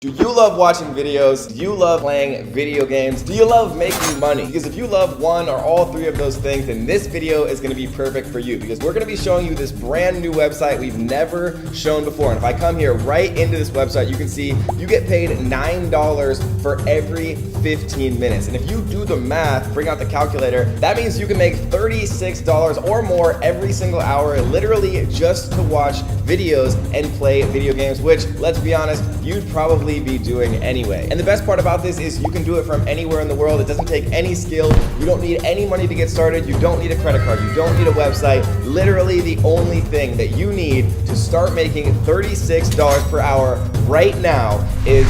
Do you love watching videos? Do you love playing video games? Do you love making money? Because if you love one or all three of those things, then this video is going to be perfect for you, because we're going to be showing you this brand new website we've never shown before. And if I come here right into this website, you can see you get paid $9 for every 15 minutes. And if you do the math, bring out the calculator, that means you can make $36 or more every single hour, literally just to watch videos and play video games, which, let's be honest, you'd probably be doing anyway. And the best part about this is you can do it from anywhere in the world. It doesn't take any skill. You don't need any money to get started. You don't need a credit card. You don't need a website. Literally the only thing that you need to start making $36 per hour right now is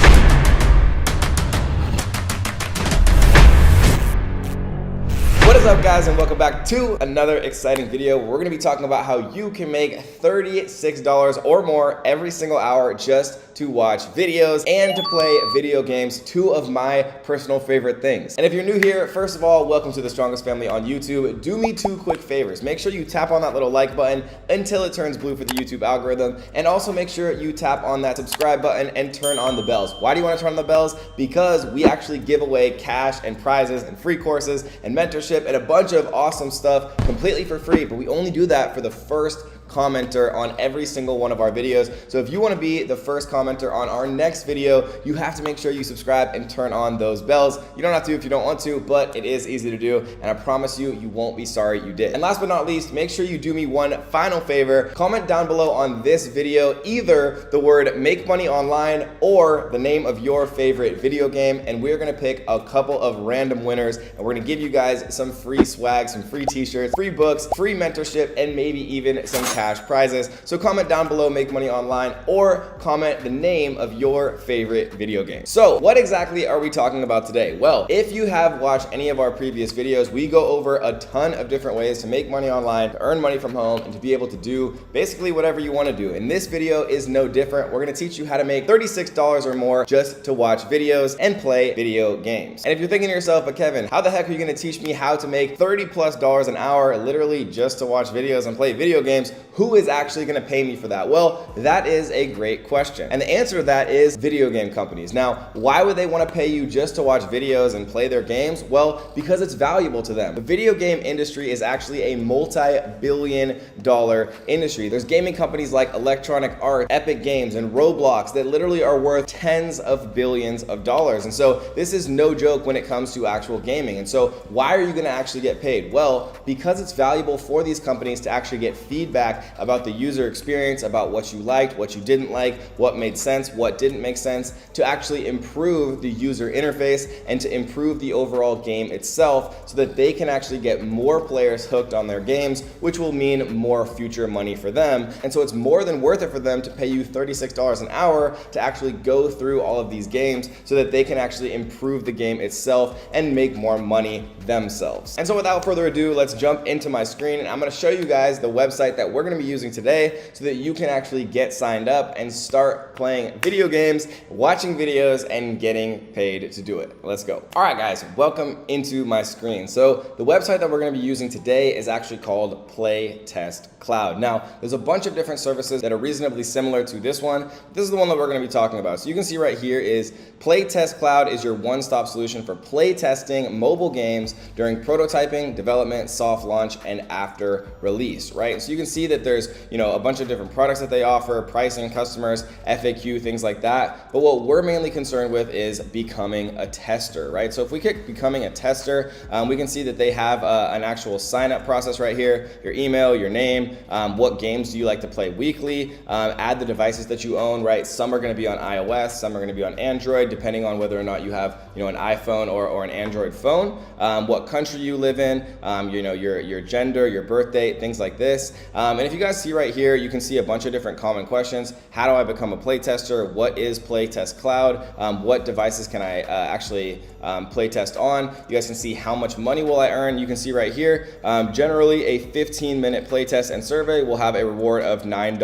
What is up, guys, and welcome back to another exciting video. We're going to be talking about how you can make $36 or more every single hour just to watch videos and to play video games, two of my personal favorite things. And if you're new here, first of all, welcome to the Strongest Family on YouTube. Do me two quick favors. Make sure you tap on that little like button until it turns blue for the YouTube algorithm, and also make sure you tap on that subscribe button and turn on the bells. Why do you want to turn on the bells? Because we actually give away cash and prizes and free courses and mentorship and a bunch of awesome stuff completely for free, but we only do that for the first commenter on every single one of our videos. So if you want to be the first commenter on our next video, you have to make sure you subscribe and turn on those bells. You don't have to if you don't want to, but it is easy to do, and I promise you, you won't be sorry you did. And last but not least, make sure you do me one final favor. Comment down below on this video either the word "make money online" or the name of your favorite video game, and we're gonna pick a couple of random winners, and we're gonna give you guys some free swag, some free t-shirts, free books, free mentorship, and maybe even some cash prizes. So comment down below "make money online" or comment the name of your favorite video game. So what exactly are we talking about today? Well, if you have watched any of our previous videos, we go over a ton of different ways to make money online, to earn money from home, and to be able to do basically whatever you want to do. And this video is no different. We're going to teach you how to make $36 or more just to watch videos and play video games. And if you're thinking to yourself, but Kevin, how the heck are you going to teach me how to make $30+ an hour literally just to watch videos and play video games? Who is actually going to pay me for that? Well, that is a great question. And the answer to that is video game companies. Now, why would they want to pay you just to watch videos and play their games? Well, because it's valuable to them. The video game industry is actually a multi-billion-dollar industry. There's gaming companies like Electronic Arts, Epic Games, and Roblox that literally are worth tens of billions of dollars. And so this is no joke when it comes to actual gaming. And so why are you going to actually get paid? Well, because it's valuable for these companies to actually get feedback about the user experience, about what you liked, what you didn't like, what made sense, what didn't make sense, to actually improve the user interface and to improve the overall game itself so that they can actually get more players hooked on their games, which will mean more future money for them. And so it's more than worth it for them to pay you $36 an hour to actually go through all of these games so that they can actually improve the game itself and make more money themselves. And so without further ado, let's jump into my screen, and I'm going to show you guys the website that we're going to be using today so that you can actually get signed up and start playing video games, watching videos, and getting paid to do it. Let's go. All right, guys, welcome into my screen. So the website that we're going to be using today is actually called Playtest Cloud. Now, there's a bunch of different services that are reasonably similar to this one. This is the one that we're going to be talking about. So you can see right here is Playtest Cloud is your one-stop solution for play testing mobile games during prototyping, development, soft launch, and after release, right? So you can see that there's, a bunch of different products that they offer, pricing, customers, FAQ, things like that. But what we're mainly concerned with is becoming a tester, right? So if we click becoming a tester, we can see that they have an actual sign-up process right here, your email, your name, what games do you like to play weekly, add the devices that you own, right? Some are going to be on iOS, some are going to be on Android, depending on whether or not you have, an iPhone or an Android phone, what country you live in, your gender, your birth date, things like this. And if you guys see right here, you can see a bunch of different common questions. How do I become a playtester? What is Playtest Cloud? What devices can I actually playtest on? You guys can see how much money will I earn. You can see right here, generally a 15-minute playtest and survey will have a reward of $9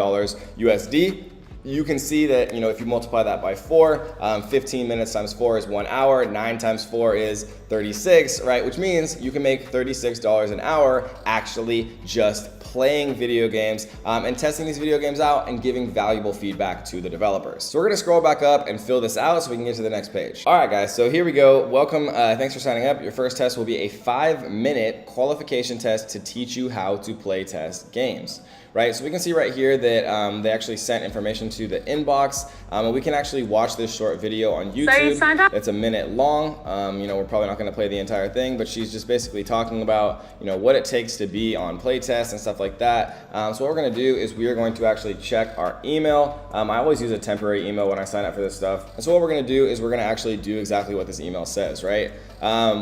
USD. you can see that, if you multiply that by 4, 15 minutes times 4 is 1 hour, 9 times 4 is 36, right? Which means you can make $36 an hour actually just playing video games and testing these video games out and giving valuable feedback to the developers. So we're gonna scroll back up and fill this out so we can get to the next page. All right, guys, so here we go. Welcome, thanks for signing up. Your first test will be a 5-minute qualification test to teach you how to play test games. Right, so we can see right here that they actually sent information to the inbox, and we can actually watch this short video on YouTube. So you signed up? It's a minute long. We're probably not going to play the entire thing, but she's just basically talking about what it takes to be on playtest and stuff like that. So what we're going to do is we are going to actually check our email. I always use a temporary email when I sign up for this stuff. And so what we're going to do is we're going to actually do exactly what this email says, right?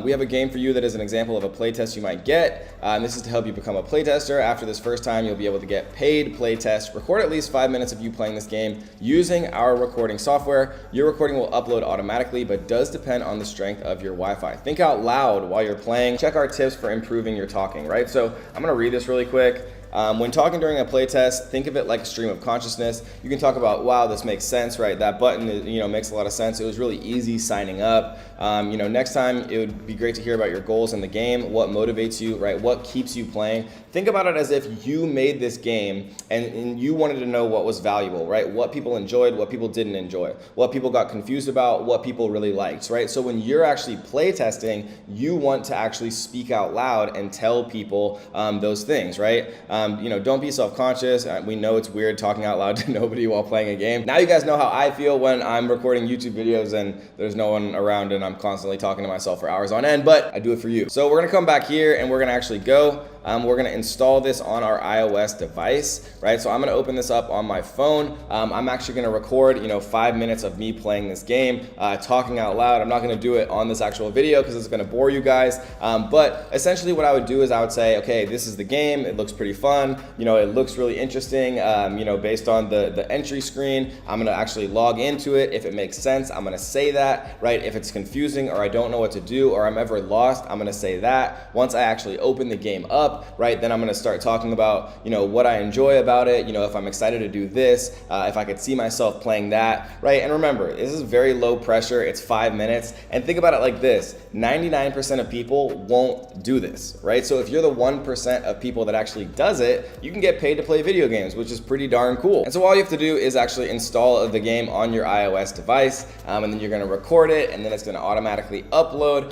We have a game for you that is an example of a playtest you might get. This is to help you become a playtester. After this first time, you'll be able to get paid playtest. Record at least 5 minutes of you playing this game using our recording software. Your recording will upload automatically, but does depend on the strength of your Wi-Fi. Think out loud while you're playing. Check our tips for improving your talking, right? So I'm gonna read this really quick. When talking during a playtest, think of it like a stream of consciousness. You can talk about, wow, this makes sense, right? That button, makes a lot of sense. It was really easy signing up. Next time it would be great to hear about your goals in the game, what motivates you, right? What keeps you playing. Think about it as if you made this game and you wanted to know what was valuable, right? What people enjoyed, what people didn't enjoy, what people got confused about, what people really liked, right? So when you're actually playtesting, you want to actually speak out loud and tell people those things, right? Don't be self-conscious. We know it's weird talking out loud to nobody while playing a game. Now you guys know how I feel when I'm recording YouTube videos and there's no one around and I'm constantly talking to myself for hours on end, but I do it for you. So we're gonna come back here and we're gonna actually go. We're gonna install this on our iOS device, right? So I'm gonna open this up on my phone. I'm actually gonna record, 5 minutes of me playing this game, talking out loud. I'm not gonna do it on this actual video because it's gonna bore you guys. But essentially what I would do is I would say, okay, this is the game. It looks pretty fun. It looks really interesting, based on the entry screen. I'm gonna actually log into it. If it makes sense, I'm gonna say that, right? If it's confusing or I don't know what to do or I'm ever lost, I'm gonna say that. Once I actually open the game up, right, then I'm gonna start talking about, what I enjoy about it, if I'm excited to do this, if I could see myself playing that, right? And remember, this is very low pressure, it's 5 minutes, and think about it like this, 99% of people won't do this, right? So if you're the 1% of people that actually does it, you can get paid to play video games, which is pretty darn cool. And so all you have to do is actually install the game on your iOS device, and then you're gonna record it, and then it's gonna automatically upload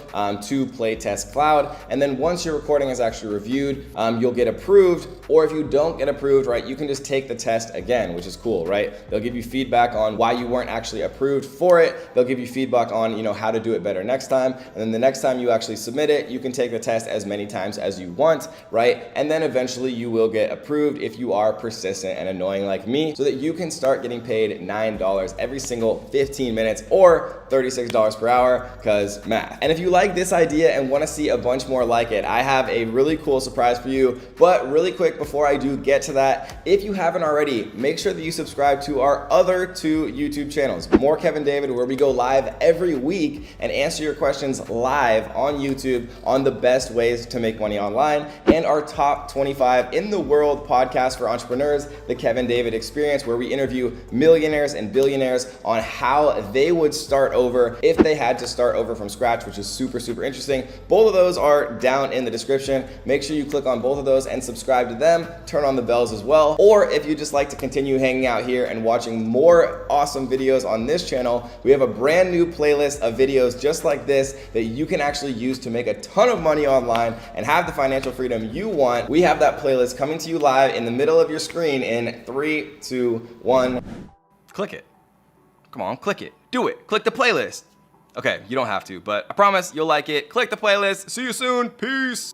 to Playtest Cloud, and then once your recording is actually reviewed, you'll get approved, or if you don't get approved, right, you can just take the test again, which is cool, right? They'll give you feedback on why you weren't actually approved for it. They'll give you feedback on, how to do it better next time. And then the next time you actually submit it, you can take the test as many times as you want, right? And then eventually you will get approved if you are persistent and annoying like me, so that you can start getting paid $9 every single 15 minutes or $36 per hour, because math. And if you like this idea and want to see a bunch more like it, I have a really cool surprise for you. But really quick, before I do get to that, if you haven't already, make sure that you subscribe to our other 2 YouTube channels, More Kevin David, where we go live every week and answer your questions live on YouTube on the best ways to make money online, and our top 25 in the world podcast for entrepreneurs, The Kevin David Experience, where we interview millionaires and billionaires on how they would start over if they had to start over from scratch, which is super, super interesting. Both of those are down in the description. Make sure you click on both of those and subscribe to them, turn on the bells as well. Or if you just like to continue hanging out here and watching more awesome videos on this channel, we have a brand new playlist of videos just like this that you can actually use to make a ton of money online and have the financial freedom you want. We have that playlist coming to you live in the middle of your screen in 3, 2, 1. Click it. Come on, click it. Do it. Click the playlist. Okay, you don't have to, but I promise you'll like it. Click the playlist. See you soon. Peace.